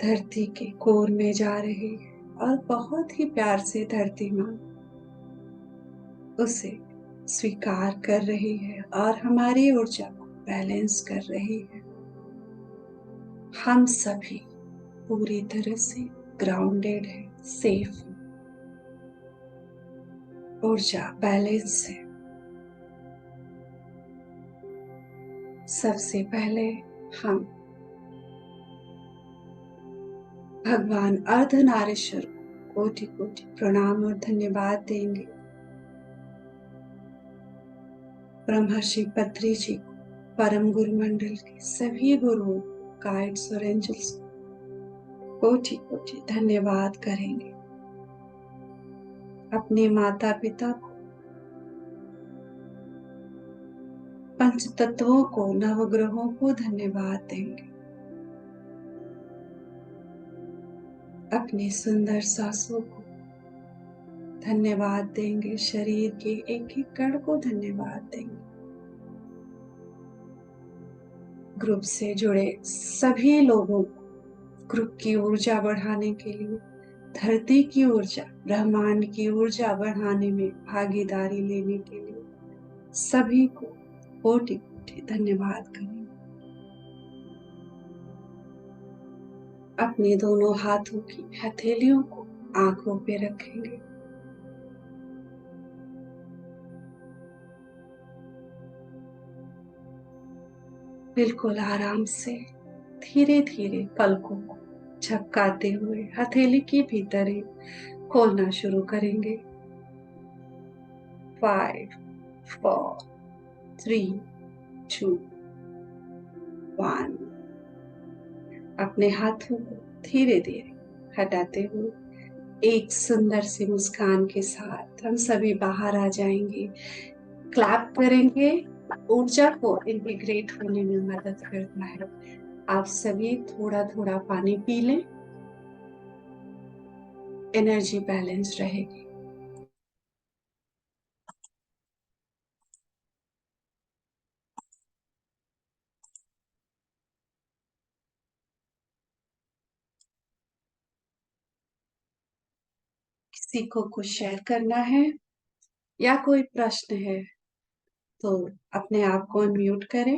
धरती के कोर में जा रही है और बहुत ही प्यार से धरती माँ उसे स्वीकार कर रही है और हमारी ऊर्जा को बैलेंस कर रही है। हम सभी पूरी तरह से ग्राउंडेड है, सेफ है, ऊर्जा बैलेंस है। सबसे पहले हम भगवान अर्धनारीश्वर को कोटि कोटि प्रणाम और धन्यवाद देंगे। ब्रह्मर्षि पत्री जी को, परम गुरु मंडल के सभी गुरुओं, गाइड्स और एंजल्स को कोटि कोटि धन्यवाद करेंगे। अपने माता पिता को, पंच तत्वों को, नवग्रहों को धन्यवाद देंगे। अपनी सुंदर सासों को धन्यवाद देंगे। शरीर के एक एक कण को धन्यवाद देंगे। ग्रुप से जुड़े सभी लोगों को ग्रुप की ऊर्जा बढ़ाने के लिए, धरती की ऊर्जा, ब्रह्मांड की ऊर्जा बढ़ाने में भागीदारी लेने के लिए सभी को कोटि कोटि धन्यवाद करेंगे। अपने दोनों हाथों की हथेलियों को आंखों पे रखेंगे। बिल्कुल आराम से धीरे धीरे पलकों को झपकाते हुए हथेली के भीतर ही खोलना शुरू करेंगे। 5, 4, 3, 2, 1। अपने हाथों को धीरे धीरे हटाते हुए एक सुंदर सी मुस्कान के साथ हम सभी बाहर आ जाएंगे, क्लैप करेंगे। ऊर्जा को इंटीग्रेट होने में मदद करता है। आप सभी थोड़ा थोड़ा पानी पी लें, एनर्जी बैलेंस रहेगी। किसी को कुछ शेयर करना है या कोई प्रश्न है तो अपने आप को अनम्यूट करें।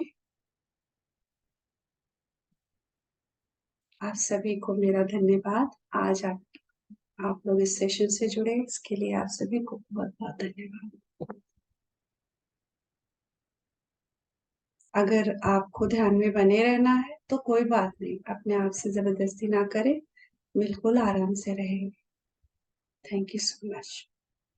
आप सभी को मेरा धन्यवाद। आज आप लोग इस सेशन से जुड़े, इसके लिए आप सभी को बहुत बहुत धन्यवाद। अगर आपको ध्यान में बने रहना है तो कोई बात नहीं, अपने आप से जबरदस्ती ना करें, बिल्कुल आराम से रहें। Thank you so much.